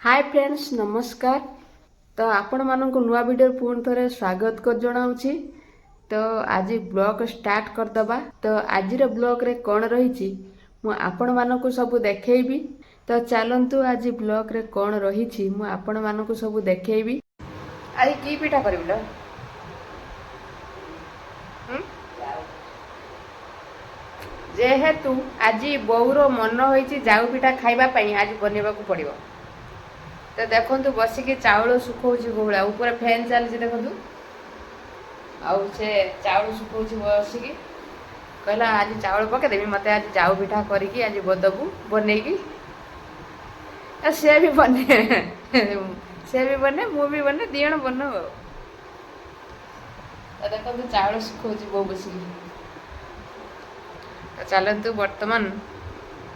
Hi friends नमस्कार। तो आपण मानक नुआ वीडियो पुणी थे स्वागत कर जनाऊँगी। तो आज ब्लॉग स्टार्ट करदबा। तो आज ब्लॉग रे कौन रही आपण मानक सब देखी। तो चलतु आज ब्लॉग रे कौन रही आपण मानक सब देखी। आज की पिठा कर जेहेतु आज बोर मन हो जाऊ पिठा खावाई आज बनवा पड़ो। तो देखो बसिक चाउल सुखा कौड़ा ऊपर फैन चलती देखो आउ से चाउल सुखा बसिक कहला आज चाउल पकईदेवी मत आज जाऊ पिठा करके आज बदबू बनईकी सी भी बने सी भी बने मु भी बने दिण बन। तो देखो चाउल सुखा बो बसिक। तो चलतु बर्तमान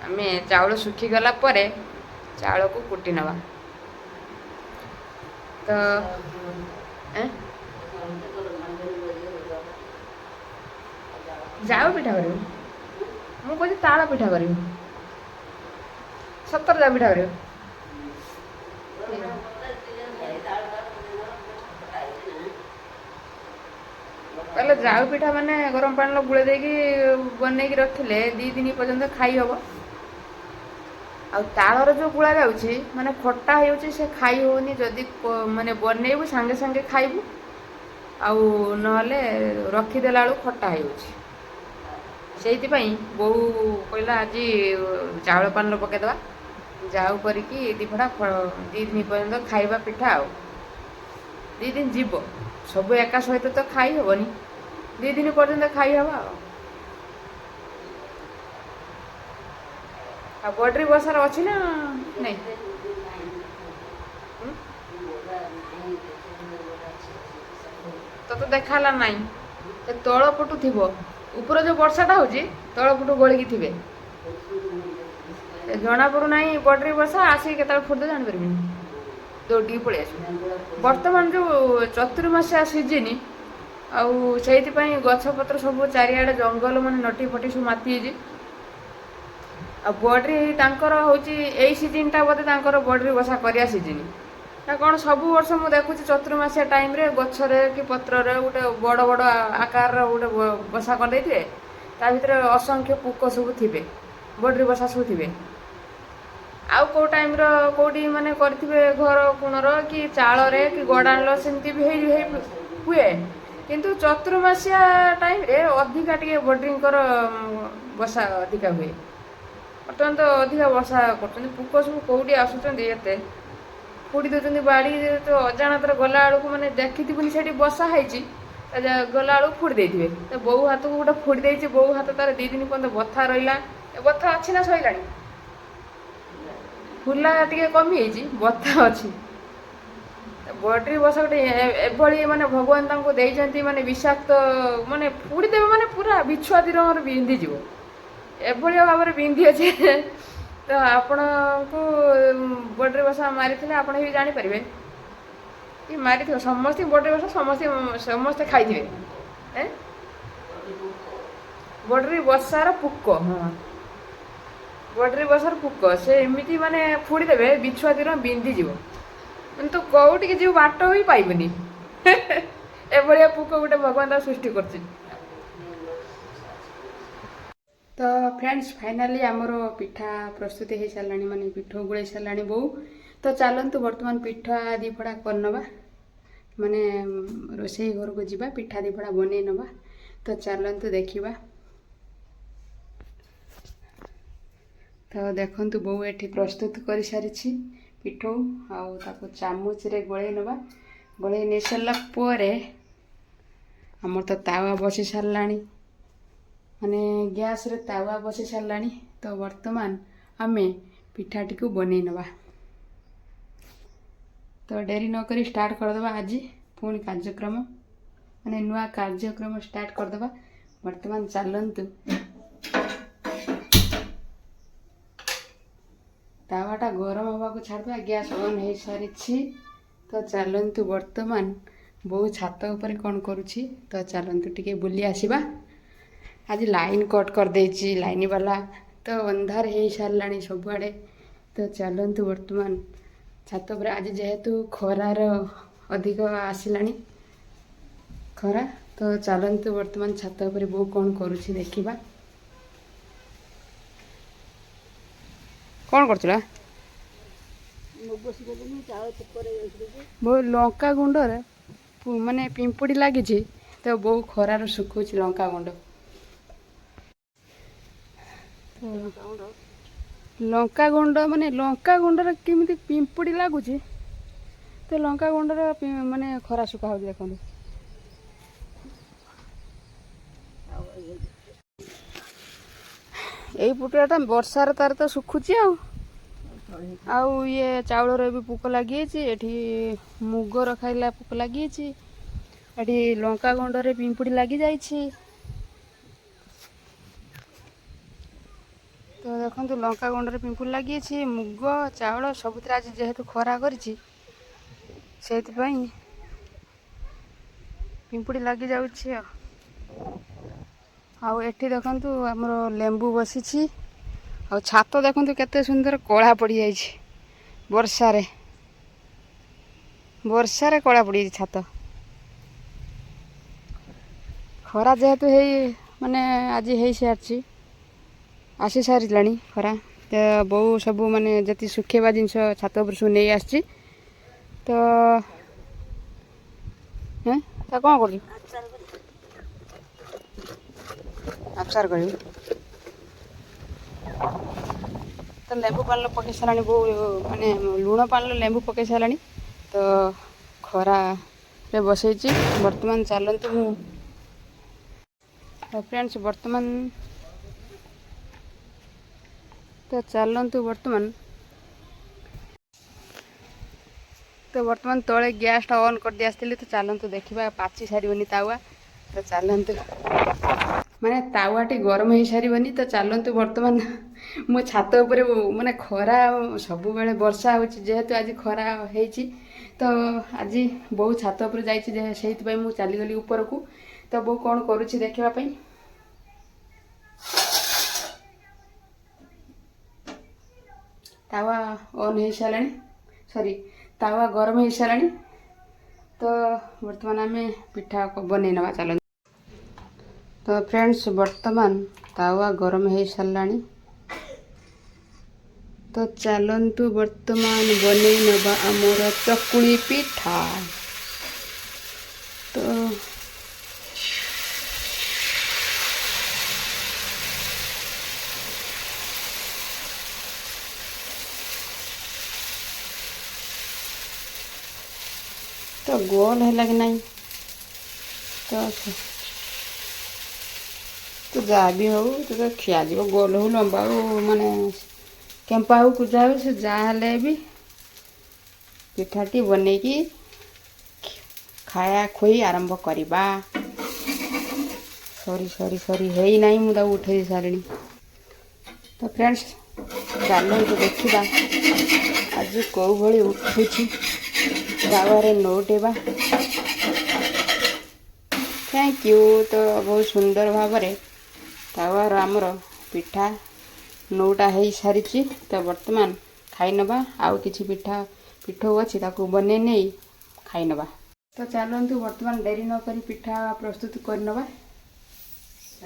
आम चाउल सुखीगला चाउल को कुटी नवा। तो जाऊ पिठा कर मुझे ताल पिठा कर सतर जा पिठा कर पहले जाऊ पिठा माने गरम पानी गुड़े देकी बनई रखिले 2 दिन पर्यंत खाई हम। आ तालर जो गुड़ा जाऊँगी माने खट्टा हो से खाई होनी जदि माने बनईबू सांगे सांगे खाइबू आउ नले रखीदेला बेलू खट्टा हो बो कहला आज चाउल पान पकईदे जाऊ करी दीफड़ा 2 दिन पर्यंत खाइबा पिठा आ 2 दिन जीव सब एका सहित तो खाई हेनी 2 दिन पर्यंत खाई हवा। आ बॉर्डरी बसार अच्छी ना नहीं तो देखाला ना तल पटू थी ऊपर जो वर्षाटा हो तल पटू गलिकी थे जना पड़ू ना बॉर्डरी बसा आसिक के फुट जापर दौड़ी पलि आस। बर्तमान जो चतुर्मासिया सीजन आउ से गछपत्र सब चारिआडे जंगल मान नटी फटी सब माती आ बॉर्डरी हूँ सीजन बोधे बॉर्डरी बसा करिया सीजन ना कौन सब वर्ष मुझे देखुची चतुर्मासिया टाइम रे गछरे कि पत्र गोटे बड़ बड़ आकार गोटे बसा कर ता भीतर असंख्य पुक सब थे बॉर्डरी बसा सब थे आउ कौ टाइम कौटी माने करथिबे घर कोणर कि चाल रे कि गड़ाण सेमती भी हुए किंतु चतुर्मासिया टाइम रे अधिका टे बॉर्डरिंग बसा अधिका हुए। बर्तमान तो अधिका वर्षा कर पुक सब कौटी आसुँच फुड़ी दौरान बाड़ी तो अजाणतर गला बेलू मैंने देखी से बसा है गला बेलू फुड़ी दे तो बो हाथ को गोटे फुड़ी दे बो हाथ तार 2 दिन पर्यटन बथा रहा बथा अच्छी ना सैला फुला टे कमी बथा अच्छी बॉर्डरी बसा गोटे एभली माने भगवान देते माने विषाक्त माने फुड़ी देवे माने पूरा बिछुआती रंग बिंधीज एभली भाव में बिंधी अच्छे। तो आपण को बॉर्डरी बसा मारी आप जानीपर कि मारी समस्त बॉर्डरी बसा समस्ते खाई बॉर्डरी बसार पुक हाँ बॉर्डरी बसार पुक से एमती माने फुड़ी देवे बिछुआती रंग बिंधीज तो कौटी जो बाट भी पाइबनी एभलिया पुक गोटे भगवान सृष्टि कर। तो फ्रेंड्स फाइनाली आमर पिठा प्रस्तुति हो सारा माने पिठो गुड़े सारा बो। तो चलतु बर्तमान पिठा दीफड़ा करनवा माने रोसई घर को जीवा पिठा दीफड़ा बने नवा। तो चलतु देखिबा। तो देखंतु बो एठी प्रस्तुत कर सारी पिठो आउ ताको चामच रे गळे नवा गळे नै सरला परे हमर तो तावा बसी सारलानी माने गैस रे तावा बसी सारलानी। तो वर्तमान आमे पिठाटी को बने नवा। तो डेरी न करी स्टार्ट करदबा आज पुणी कार्यक्रम माने नुआ कार्यक्रम स्टार्ट करदबा। वर्तमान चलंतु तावाटा गरम हवा को छाड़वा गैस ऑन हो सारी। तो चलंतु वर्तमान बहु छात ऊपर कौन करुछि। तो चलंतु टिके बुली आसीबा। आज लाइन कट कर देछि लाइन वाला तो अंधार हो सारा सबुआड़े। तो चलतु वर्तमान ଛାତ ଉପରେ ଆଜି ଯେହେତୁ ଖରାର ଅଧିକ ଆସିଲାଣି ଖରା, ତ ଚାଲନ୍ତୁ ବର୍ତ୍ତମାନ ଛାତ ଉପରେ ବୋଉ କ'ଣ କରୁଛି ଦେଖିବା। କ'ଣ କରୁଥିଲା? ବୋଉ ଲଙ୍କା ଗୁଣ୍ଡରେ ମାନେ ପିମ୍ପୁଡ଼ି ଲାଗିଛି, ତ ବୋଉ ଖରାରେ ଶୁଖୁଛି ଲଙ୍କା ଗୁଣ୍ଡ। ଲଙ୍କା ଗୁଣ୍ଡ ମାନେ ଲଙ୍କା ଗୁଣ୍ଡରେ କେମିତି ପିମ୍ପୁଡ଼ି ଲାଗୁଛି, ତ ଲଙ୍କା ଗୁଣ୍ଡର ମାନେ ଖରା ଶୁଖା ହେଉଛି ଦେଖନ୍ତୁ। ଏଇ ପୁଟୁଳାଟା ବର୍ଷାରେ ତାର ତ ଶୁଖୁଛି ଆଉ ଇଏ ଚାଉଳରେ ବି ପୋକ ଲାଗିଯାଇଛି, ଏଠି ମୁଗର ଖାଇଲା ପୋକ ଲାଗିଯାଇଛି, ଏଠି ଲଙ୍କା ଗୁଣ୍ଡରେ ପିମ୍ପୁଡ଼ି ଲାଗିଯାଇଛି। ତ ଦେଖନ୍ତୁ ଲଙ୍କା ଗୁଣ୍ଡରେ ପିମ୍ପୁଡ଼ି ଲାଗିଯାଇଛି, ମୁଗ ଚାଉଳ ସବୁଥିରେ ଆଜି ଯେହେତୁ ଖରା କରିଛି ସେଇଥିପାଇଁ ପିମ୍ପୁଡ଼ି ଲାଗିଯାଉଛି। ଆଉ ଏଠି ଦେଖନ୍ତୁ ଆମର ଲେମ୍ବୁ ବସିଛି, ଆଉ ଛାତ ଦେଖନ୍ତୁ କେତେ ସୁନ୍ଦର କଳା ପଡ଼ିଯାଇଛି ବର୍ଷାରେ କଳା ପଡ଼ିଯାଇଛି ଛାତ। ଖରା ଯେହେତୁ ମାନେ ଆଜି ହେଇସାରିଛି, ଆସି ସାରିଲାଣି ଖରା, ତ ବୋଉ ସବୁ ମାନେ ଯେତିକି ଶୁଖେଇବା ଜିନିଷ ଛାତ ଉପରେ ସବୁ ନେଇ ଆସିଛି। ତ ତା କ'ଣ କରିବି? ଆଚାର କରିବି। ତ ଲେମ୍ବୁ ପାଣିର ପକାଇ ସାରିଲାଣି ବୋଉ, ମାନେ ଲୁଣ ପାଣିର ଲେମ୍ବୁ ପକାଇ ସାରିଲାଣି। ତ ଖରାରେ ବସେଇଛି। ବର୍ତ୍ତମାନ ଚାଲନ୍ତୁ ବର୍ତ୍ତମାନ ତଳେ ଗ୍ୟାସଟା ଅନ୍ କରିଦେଇ ଆସିଥିଲି। ତ ଚାଲନ୍ତୁ ଦେଖିବା, ପାଚି ସାରିବନି ତାୱା। ତ ଚାଲନ୍ତୁ, ମାନେ ତାୱାଟି ଗରମ ହେଇସାରିବନି। ତ ଚାଲନ୍ତୁ ବର୍ତ୍ତମାନ ମୁଁ ଛାତ ଉପରେ, ମାନେ ଖରା ସବୁବେଳେ ବର୍ଷା ହେଉଛି, ଯେହେତୁ ଆଜି ଖରା ହେଇଛି ତ ଆଜି ବୋଉ ଛାତ ଉପରେ ଯାଇଛି, ସେଇଥିପାଇଁ ମୁଁ ଚାଲିଗଲି ଉପରକୁ। ତ ବୋଉ କ'ଣ କରୁଛି ଦେଖିବା ପାଇଁ। ତାୱା ଅନ୍ ହେଇସାରିଲାଣି, ତାୱା ଗରମ ହେଇସାରିଲାଣି। ତ ବର୍ତ୍ତମାନ ଆମେ ପିଠା ବନେଇ ନେବା, ଚାଲନ୍ତୁ। ତ ଫ୍ରେଣ୍ଡସ୍, ବର୍ତ୍ତମାନ ତାୱା ଗରମ ହେଇସାରିଲାଣି। ତ ଚାଲନ୍ତୁ ବର୍ତ୍ତମାନ ବନେଇ ନେବା ଆମର ଚକୁଳି ପିଠା। ତ ଗୋଲ ହେଲା କି ନାହିଁ, ତ ଯାହା ବି ହଉ ତ ଖିଆଯିବ, ଗୋଲ ହଉ ଲମ୍ବା ହଉ ମାନେ କେମ୍ପା ହଉ କୁଜା ହଉ, ସେ ଯାହା ହେଲେ ବି ପିଠାଟି ବନେଇକି ଖାଇବା ଖୋଇ ଆରମ୍ଭ କରିବା। ସରି ହେଇନାହିଁ, ମୁଁ ତାକୁ ଉଠେଇ ସାରିଣି। ତ ଫ୍ରେଣ୍ଡସ୍, ଚାଲନ୍ତୁ ଦେଖିବା ଆଜି କେଉଁ ଭଳି ଉଠୁଛି ତାୱାରେ ନଉଟେଇବା। Thank you. ତ ବହୁତ ସୁନ୍ଦର ଭାବରେ ତାୱାର ଆମର ପିଠା ନଉଟା ହେଇସାରିଛି। ତ ବର୍ତ୍ତମାନ ଖାଇନେବା। ଆଉ କିଛି ପିଠଉ ଅଛି, ତାକୁ ବନେଇ ନେଇ ଖାଇନେବା। ତ ଚାଲନ୍ତୁ ବର୍ତ୍ତମାନ ଡେରି ନ କରି ପିଠା ପ୍ରସ୍ତୁତ କରିନେବା।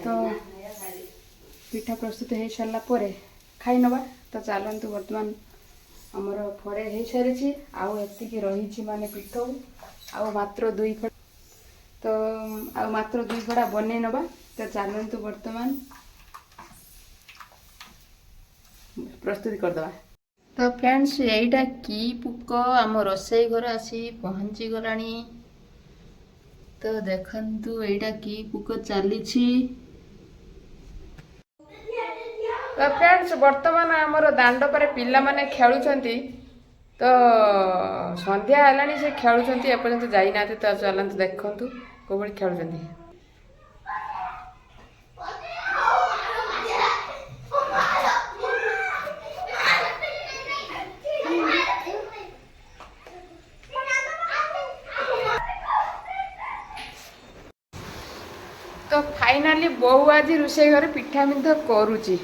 ତ ପିଠା ପ୍ରସ୍ତୁତ ହେଇସାରିଲା ପରେ ଖାଇନେବା। ତ ଚାଲନ୍ତୁ, ବର୍ତ୍ତମାନ ଆମର ଫଳେ ହେଇସାରିଛି, ଆଉ ଏତିକି ରହିଛି ମାନେ ପିଠଉ, ଆଉ ମାତ୍ର 2 ଫଡ଼ା। ତ ଆଉ ମାତ୍ର 2 ଫଡ଼ା ବନେଇ ନେବା। ତ ଚାଲନ୍ତୁ ବର୍ତ୍ତମାନ ପ୍ରସ୍ତୁତି କରିଦେବା। ତ ଫ୍ରେଣ୍ଡସ୍, ଏଇଟା କି ପୋକ ଆମ ରୋଷେଇ ଘର ଆସି ପହଞ୍ଚିଗଲାଣି। ତ ଦେଖନ୍ତୁ ଏଇଟା କି ପୋକ ଚାଲିଛି। ତ ଫ୍ରେଣ୍ଡସ୍, ବର୍ତ୍ତମାନ ଆମର ଦାଣ୍ଡ ପରେ ପିଲାମାନେ ଖେଳୁଛନ୍ତି। ତ ସନ୍ଧ୍ୟା ହେଲାଣି, ସେ ଖେଳୁଛନ୍ତି, ଏପର୍ଯ୍ୟନ୍ତ ଯାଇନାହାନ୍ତି। ତ ଚାଲନ୍ତୁ ଦେଖନ୍ତୁ କୋଉଭଳି ଖେଳୁଛନ୍ତି। ତ ଫାଇନାଲି ବୋଉ ଆଜି ରୋଷେଇ ଘରେ ପିଠା ମଧ୍ୟ କରୁଛି।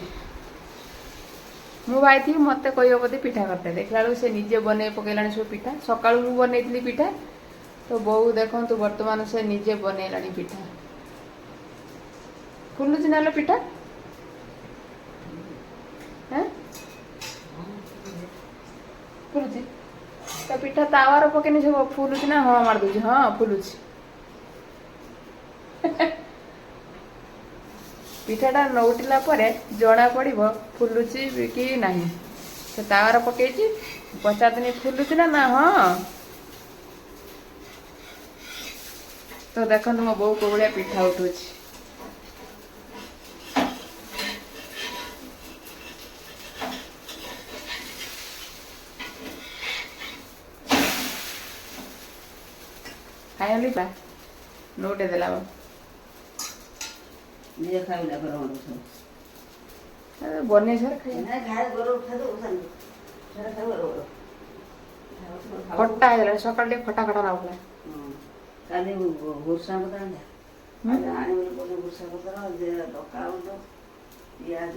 ମୁଁ ଭାଇଥିବି ମୋତେ କହିବ ବୋଧେ ପିଠା କରିଥାଏ, ଦେଖିଲା ବେଳକୁ ସେ ନିଜେ ବନେଇ ପକେଇଲାଣି ସବୁ ପିଠା। ସକାଳୁ ମୁଁ ବନେଇଥିଲି ପିଠା, ତ ବୋଉ ଦେଖନ୍ତୁ ବର୍ତ୍ତମାନ ସେ ନିଜେ ବନେଇଲାଣି ପିଠା। ଫୁଲୁଛି ନହେଲେ ପିଠା ଫୁଲୁଛି ତ ପିଠା ତାୱାର ପକେଇନି ସବୁ ଫୁଲୁଛି ନା? ହଁ ମାରି ଦଉଛି, ହଁ ଫୁଲୁଛି। ପିଠାଟା ନଉଟିଲା ପରେ ଜଣା ପଡ଼ିବ ଫୁଲୁଛି କି ନାହିଁ। ସେ ତାୱାର ପକେଇଛି, ପଚାରିଦିନି ଫୁଲୁଛି ନା? ହଁ। ତ ଦେଖନ୍ତୁ ମୋ ବୋଉ କୋଉ ଭଳିଆ ପିଠା ଉଠୁଛି। ଖାଇଲି ପା ନଉଟେ ଦେଲା ନିଜେ ଖାଇଲା ଗରମ ବନେଇ ସାର ଖାଇ ଖଟା ହେଇଗଲାଣି। ସକାଳ ଟିକେ ଖଟା ଖଟା ଲାଗୁଥିଲା। କାଲି ଭୂଷା ପତ୍ର ଆଣିବି ବୋଲି ଭୂଷା ପତ୍ର ପକାଉଛ ପିଆଜ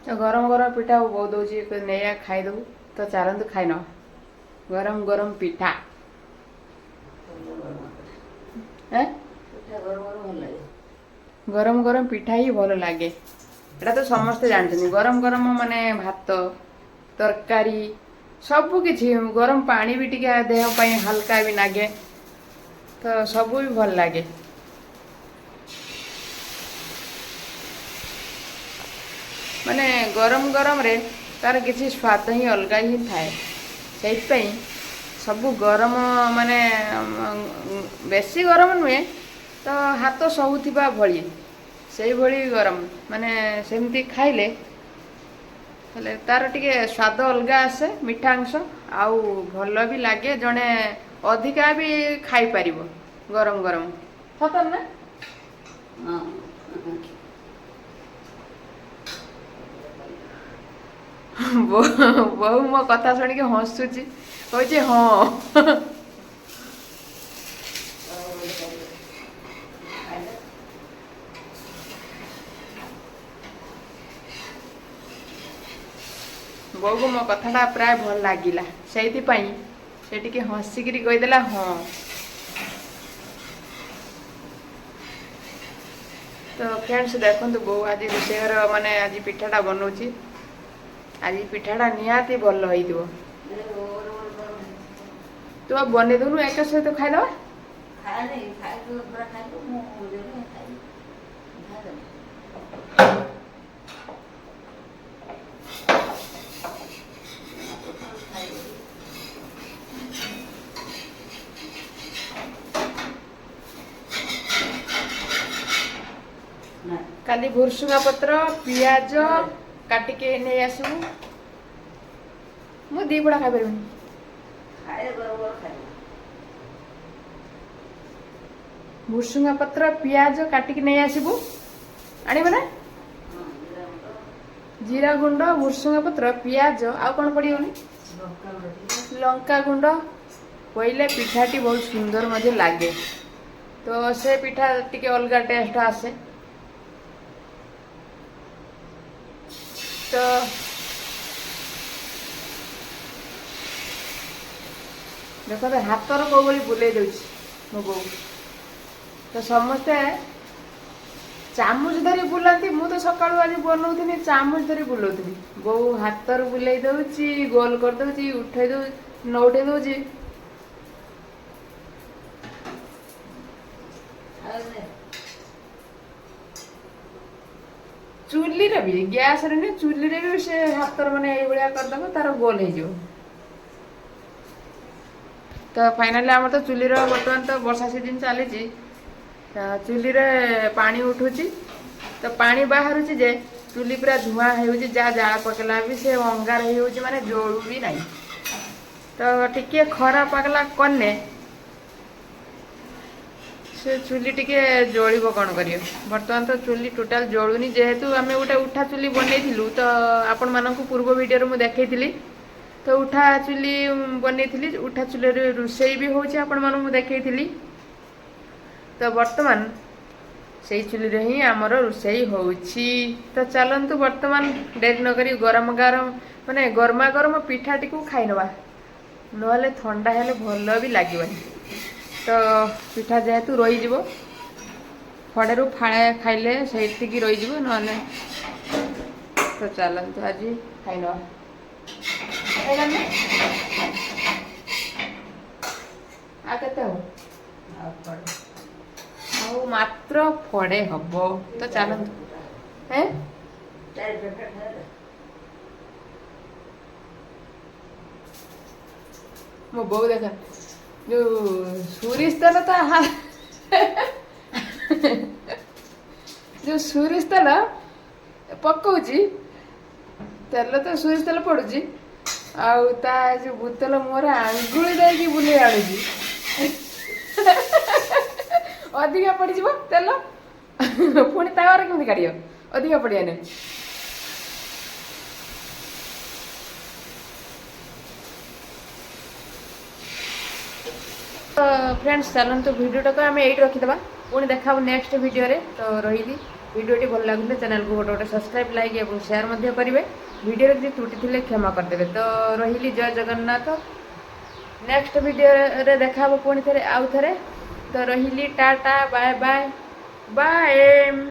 ତ ଗରମ ଗରମ ପିଠା ବୋଉ ଦଉଛି, ନେଇଆ ଖାଇଦେବୁ। ତ ଚାଲନ୍ତୁ ଖାଇନ ଗରମ ଗରମ ପିଠା। ଗରମ ଗରମ ପିଠା ହିଁ ଭଲ ଲାଗେ, ଏଇଟା ତ ସମସ୍ତେ ଜାଣିଛନ୍ତି। ଗରମ ଗରମ ମାନେ ଭାତ ତରକାରୀ ସବୁ କିଛି, ଗରମ ପାଣି ବି ଟିକେ ଦେହ ପାଇଁ ହାଲକା ବି ଲାଗେ, ତ ସବୁ ବି ଭଲ ଲାଗେ। ମାନେ ଗରମ ଗରମରେ ତାର କିଛି ସ୍ୱାଦ ହିଁ ଅଲଗା ହିଁ ଥାଏ। ସେଇଥିପାଇଁ ସବୁ ଗରମ ମାନେ ବେଶୀ ଗରମ ନୁହେଁ ତ ହାତ ସହୁଥିବା ଭଳି, ସେଇଭଳି ଗରମ ମାନେ ସେମିତି ଖାଇଲେ ହେଲେ ତାର ଟିକେ ସ୍ୱାଦ ଅଲଗା ଆସେ, ମିଠା ଅଂଶ, ଆଉ ଭଲ ବି ଲାଗେ। ଜଣେ ଅଧିକା ବି ଖାଇପାରିବ ଗରମ ଗରମ, ସତରେ ନା? ବୋଉ ମୋ କଥା ଶୁଣିକି ହସୁଛି, କହୁଛି ହଁ। ବୋଉକୁ ମୋ କଥାଟା ପ୍ରାୟ ଭଲ ଲାଗିଲା, ସେଇଥିପାଇଁ ସେ ଟିକେ ହସିକିରି କହିଦେଲା ହଁ। ତ ଫ୍ରେଣ୍ଡସ୍ ଦେଖନ୍ତୁ ବୋଉ ଆଜି ରୋଷେଇ ଘର ମାନେ ଆଜି ପିଠାଟା ବନଉଛି। ଆଜି ପିଠାଟା ନିହାତି ଭଲ ହେଇଥିବ। ତୁ ଆଉ ବନେଇ ଦେଉନୁ, ଏକା ସହିତ ଖାଇଦେବା। କାଲି ଭୃଷୁଙ୍ଗା ପତ୍ର ପିଆଜ କାଟିକି ନେଇ ଆସିବୁ। ମୁଁ ଦି ବୁଡ଼ା ଖାଇପାରିବିନି। ଭୃଷୁଙ୍ଗା ପତ୍ର ପିଆଜ କାଟିକି ନେଇ ଆସିବୁ, ଆଣିବ ନା? ଜିରା ଗୁଣ୍ଡ, ଭୃଷୁଙ୍ଗା ପତ୍ର, ପିଆଜ, ଆଉ କ'ଣ ପଡ଼ିବନି? ଲଙ୍କା ଗୁଣ୍ଡ ପଇଲେ ପିଠାଟି ବହୁତ ସୁନ୍ଦର ମଧ୍ୟ ଲାଗେ, ତ ସେ ପିଠା ଟିକେ ଅଲଗା ଟେଷ୍ଟ ଆସେ। ତ ଦେଖ ହାତର କୋଉଭଳି ବୁଲେଇ ଦେଉଛି ମୋ ବୋଉ। ତ ସମସ୍ତେ ଚାମଚ ଧରି ବୁଲାନ୍ତି, ମୁଁ ତ ସକାଳୁ ଆଜି ବନଉଥିଲି ଚାମଚ ଧରି ବୁଲଉଥିଲି। ବୋଉ ହାତରୁ ବୁଲେଇ ଦଉଛି, ଗୋଲ କରିଦଉଛି, ଉଠେଇ ଦଉଛି, ନଉଟେଇ ଦଉଛି। ଚୁଲିରେ ବି, ଗ୍ୟାସରେ ନୁହେଁ, ଚୁଲିରେ ବି ସେ ହାତର ମାନେ ଏଇଭଳିଆ କରିଦବ, ତାର ଗୋଲ ହେଇଯିବ। ତ ଫାଇନାଲି ଆମର ତ ଚୁଲିର ବର୍ତ୍ତମାନ ତ ବର୍ଷା ସିଜିନ୍ ଚାଲିଛି, ଚୁଲିରେ ପାଣି ଉଠୁଛି, ତ ପାଣି ବାହାରୁଛି ଯେ ଚୁଲି ପୁରା ଧୂଆଁ ହେଉଛି, ଯାହା ଜାଳ ପକେଇଲା ବି ସେ ଅଙ୍ଗାର ହେଇଯାଉଛି, ମାନେ ଜଳୁ ବି ନାହିଁ। ତ ଟିକେ ଖରା ପାଗଲା କଲେ ସେ ଚୁଲି ଟିକେ ଜଳିବ କ'ଣ କରିବ। ବର୍ତ୍ତମାନ ତ ଚୁଲି ଟୋଟାଲ ଜଳୁନି, ଯେହେତୁ ଆମେ ଗୋଟେ ଉଠା ଚୁଲି ବନେଇଥିଲୁ, ତ ଆପଣମାନଙ୍କୁ ପୂର୍ବ ଭିଡ଼ିଓରେ ମୁଁ ଦେଖେଇଥିଲି। तो उठा चुली बनई उठा चुली रोषेई भी होची आपण मन मु देखैथिली। तो वर्तमान से चुली रे ही आमर रोषेई होची। तो चलतु वर्तमान डेरी नकरी गरम गरम माने गरमा गरम पिठाटी को खाई नवा नहले ठंडा हेले भल भी लागबनी। तो पिठा जेहेतु रही जीवो फड़े रु फाड़े खाइले सेठी रही जीवो नहले। तो चलतु आज खाई नवा आ केते हो ଆଉ ମାତ୍ର ଫଡ଼େ ହବ। ତ ଚାଲନ୍ତୁ ମୋ ବୋଉ ଦେଖ ଯୋଉ ସୋରିଷ ତେଲ ତ ଯୋଉ ସୋରିଷ ତେଲ ପକଉଛି ତେଲ ତ ସୋରିଷ ତେଲ ପଡୁଛି ଆଉ ତା ଯୋଉ ବୋତଲ ମୁହଁରେ ଆଙ୍ଗୁଳି ଦେଇକି ବୁଲେଇ ଆଣୁଛି ଅଧିକା ପଡ଼ିଯିବ ତେଲ ପୁଣି ତାୱାରେ କେମିତି କାଢ଼ିବ ଅଧିକା ପଡ଼ିବନି। तो फ्रेंड्स चलते भिडियोटा को आम यही रखीदे पुणी देखा नेक्स्ट भिडियो रे। तो रही भिडियोटी भल लगे चैनल को गोटे गोटे सब्सक्राइब लाइक और शेयर करेंगे। भिडियो किसी त्रुटि थे क्षमा करदे। तो रही जय जगन्नाथ नेक्स्ट भिडियो रे देखा पुणी थे आउ थे। तो रही टाटा बाय बाय बाय।